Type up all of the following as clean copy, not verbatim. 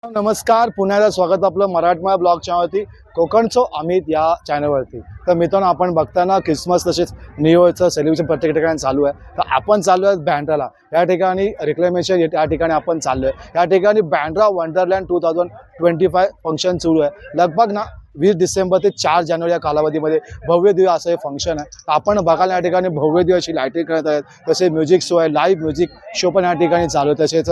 नमस्कार, पुन्हा एकदा स्वागत आपलं मराठमोळा ब्लॉग चॅनलवरती कोकणचो अमित या चॅनलवरती। तर मित्रांनो, आपण बघताना क्रिसमस तसेच न्यू इयरचं सेलिब्रेशन प्रत्येक ठिकाणी चालू आहे। तर आपण चाललो आहे बँड्राला। या ठिकाणी रिक्लेमेशन या ठिकाणी आपण चाललो आहे। या ठिकाणी बँड्रा वंडरलँड 2025 फंक्शन सुरू आहे। लगभग ना 20 डिसेंबर ते 4 जानेवारी या कालावधीमध्ये भव्य दिव्य असं हे फंक्शन आहे। तर आपण बघायला या ठिकाणी भव्य दिव्य अशी लाईटिंग करत आहेत, तसेच म्युझिक शो आहे, लाईव्ह म्युझिक शो पण या ठिकाणी चालू आहे। तसेच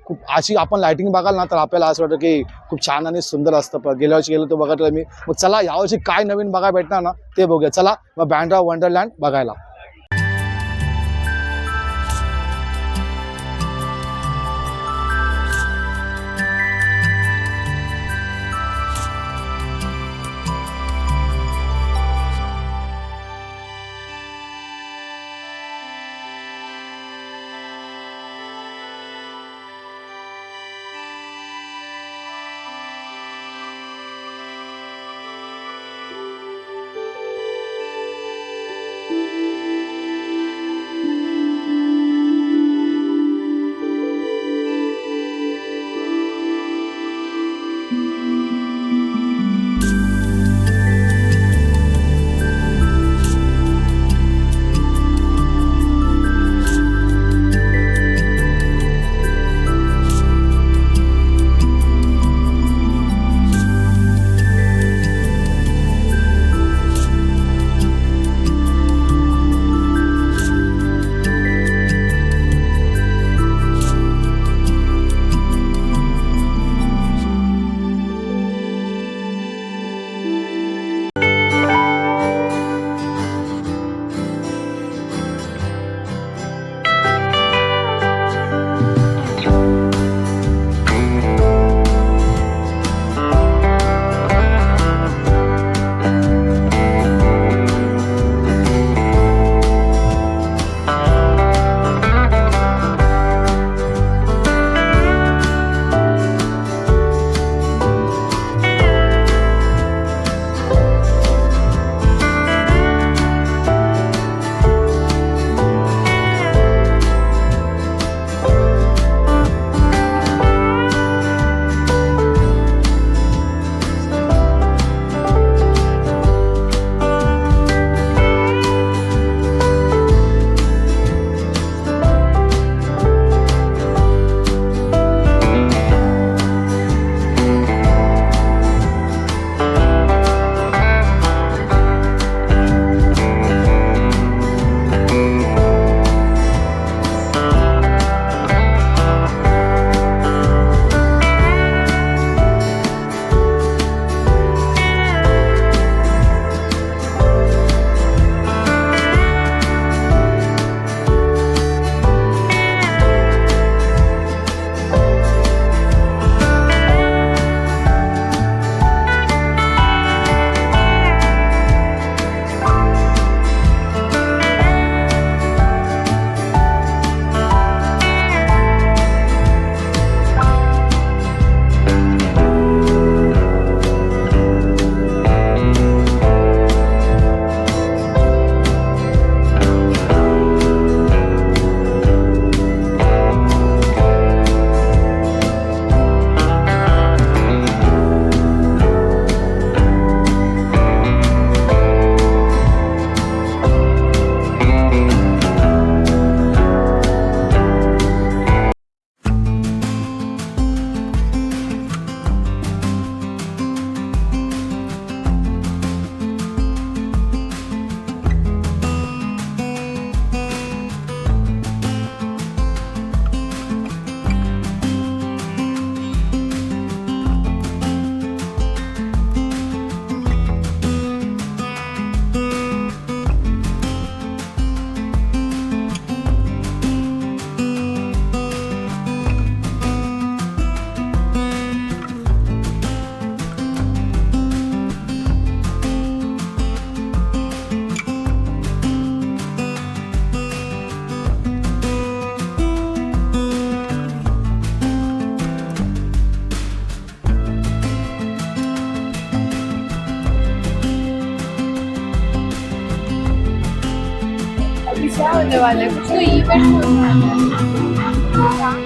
खूप अशी आपण लाईटिंग बघाल ना तर आपल्याला असं वाटतं की खूप छान आणि सुंदर असतं। गेल्या वर्षी गेलो तो बघितलं मी। मग चला यावर्षी काय नवीन बघायला भेटणार ना ते बघूया। चला मग बँड्रा वंडरलँड बघायला। क्या होने वाला है? कुछ तो इवेंट होने वाला है।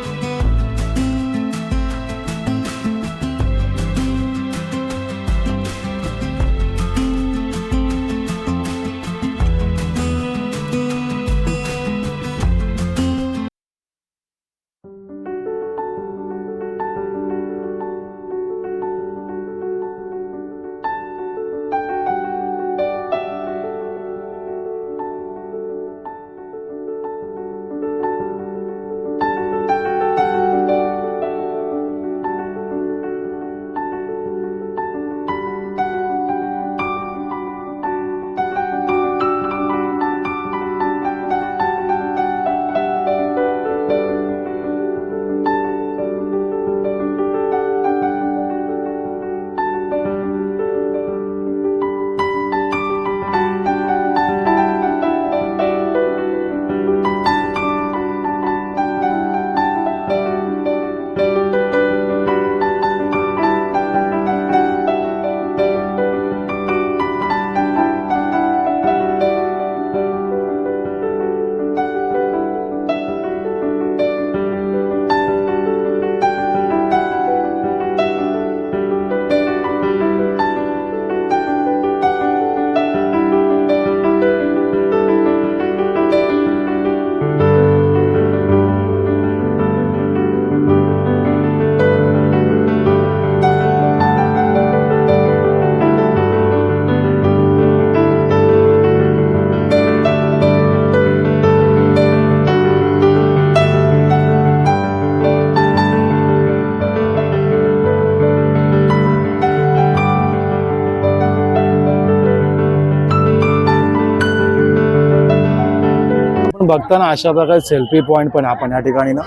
बघताना अशा प्रकारे सेल्फी पॉईंट पण आपण या ठिकाणी ना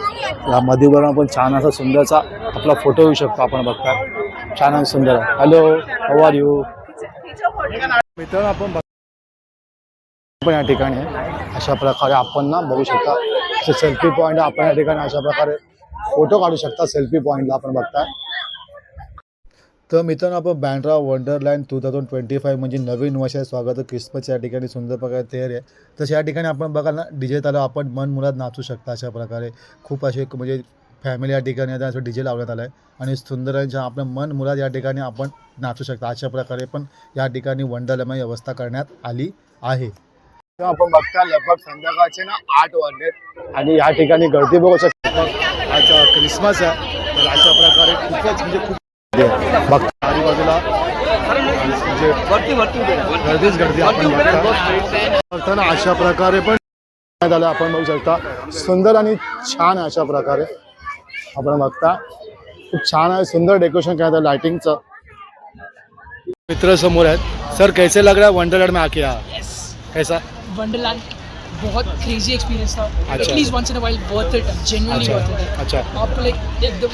या मधुबन आपण छान असा सुंदरचा आपला फोटो घेऊ शकतो. आपण बघता छान आणि सुंदर आहे. Hello, how are you? मित्रांनो आपण पण या ठिकाणी आहे अशा प्रकारे आपण ना बघू शकता सेल्फी पॉईंट आपण या ठिकाणी अशा प्रकारे फोटो काढू शकता. सेल्फी पॉईंटला आपण बघताय. तर मित्रांनो आपण बँड्रा वंडरलँड 2025 म्हणजे नवीन वर्षाचं स्वागत क्रिसमस या ठिकाणी सुंदर प्रकारे तयारी आहे. तसं या ठिकाणी आपण बघाल ना डीजे चालू आपण मन मुराद नाचू शकता. अशा प्रकारे खूप असे म्हणजे फॅमिली या ठिकाणी आता असं डीजे लावण्यात आलं आहे आणि सुंदर आपलं मन मुराद या ठिकाणी आपण नाचू शकता. अशा प्रकारे पण या ठिकाणी वंडरलँडमध्ये व्यवस्था करण्यात आली आहे. आपण बघता लगभग संध्याकाळचे ना 8 वाजलेत आणि या ठिकाणी गर्दी बघू शकता. आज क्रिसमस आहे तर अशा प्रकारे खूपच म्हणजे खूप बघता आजूबाजूला म्हणजे गर्दीच गर्दी आपण बघताना अशा प्रकारे पण झालं. आपण बघू शकता सुंदर आणि छान आहे. अशा प्रकारे आपण बघता खूप छान आहे. सुंदर डेकोरेशन करण्यात आलं लाइटिंगचं. मित्र समोर आहेत. सर कैसे लग रहा है वंडरलैंड में आके? कैसा वंडरलैंड बहुत क्रेजी एक्सपीरियंस था. अच्छा. At least once in a while worth it, genuinely अच्छा वर्थ इट. अच्छा आपको लाइक एकदम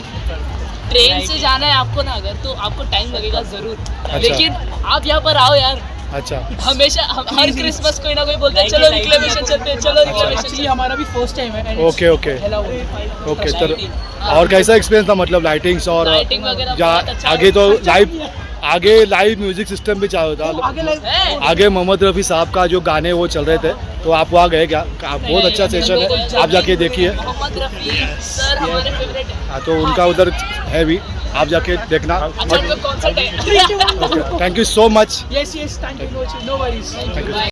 ट्रेन से जाना है आपको ना अगर तो आपको टाइम लगेगा जरूर. अच्छा. लेकिन आप यहाँ पर आओ यार. अच्छा हमेशा हर क्रिसमस कोई ना कोई बोलता है चलो रिक्लेमेशन चलते हैं, चलो रिक्लेमेशन. एक्चुअली हमारा भी फर्स्ट टाइम है. and okay, it's okay. hella worth. Okay तर और कैसा एक्सपीरियंस था मतलब लाइटिंग्स और लाइटिंग वगैरह या बहुत अच्छा आगे तो है. आगे लाइव म्यूजिक सिस्टम भी चालू था. आगे लाइक आगे मोहम्मद रफ़ी साहब का जो गाने वो चल रहे थे तो आप वहाँ गए क्या? बहुत अच्छा सेशन है, आप जाके देखिए. मोहम्मद रफी सर हमारे फेवरेट है. हाँ, तो उनका उधर है भी, आप जाके देखना. अच्छा उनका कॉन्सर्ट है. Thank you so much. yes yes thank you no worries. Thank you.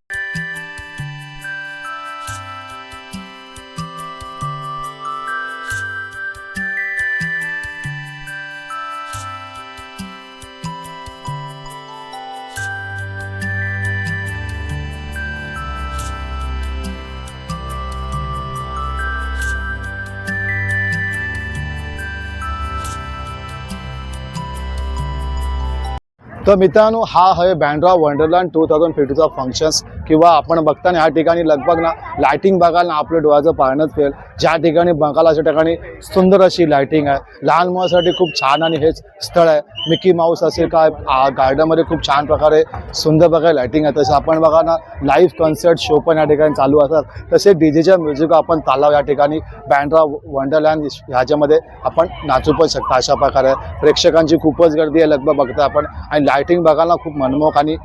तर मित्रांनो हा आहे बँड्रा वंडरलँड 2052चा फंक्शन्स किंवा आपण बघताना ह्या ठिकाणी लगभग ना लाइटिंग बघाल ना आपलं डोळ्याचं पारणंच फेल. ज्या ठिकाणी बघाल अशा ठिकाणी सुंदर अशी लाइटिंग आहे. लहान मुलांसाठी खूप छान आणि हेच स्थळ आहे. मिकी माऊस असेल काय गार्डनमध्ये खूप छान प्रकारे सुंदर प्रकारे लाइटिंग आहे. तसं आपण बघा ना लाईव्ह कॉन्सर्ट शो पण या ठिकाणी चालू असतात. तसे डीजेच्या म्युझिक आपण तालाव या ठिकाणी बँड्रा वंडरलँड ह्याच्यामध्ये आपण नाचू पण शकता. अशा प्रकारे प्रेक्षकांची खूपच गर्दी आहे लगभग बघता आपण आणि लाइटिंग बघायला खूप मनमोहक आणि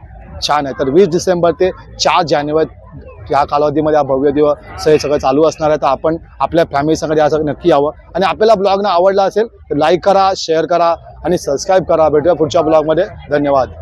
छान आहे. तर 20 डिसेंबर ते 4 जानेवारी या कालावधीमध्ये हा भव्य दिवस हे सगळं चालू असणार आहे. तर आपण आपल्या फॅमिलीसंग यासाठी नक्की यावं आणि आपल्याला ब्लॉग आवडला असेल तर लाईक करा, शेअर करा आणि सबस्क्राईब करा. भेटूया पुढच्या ब्लॉगमध्ये. धन्यवाद.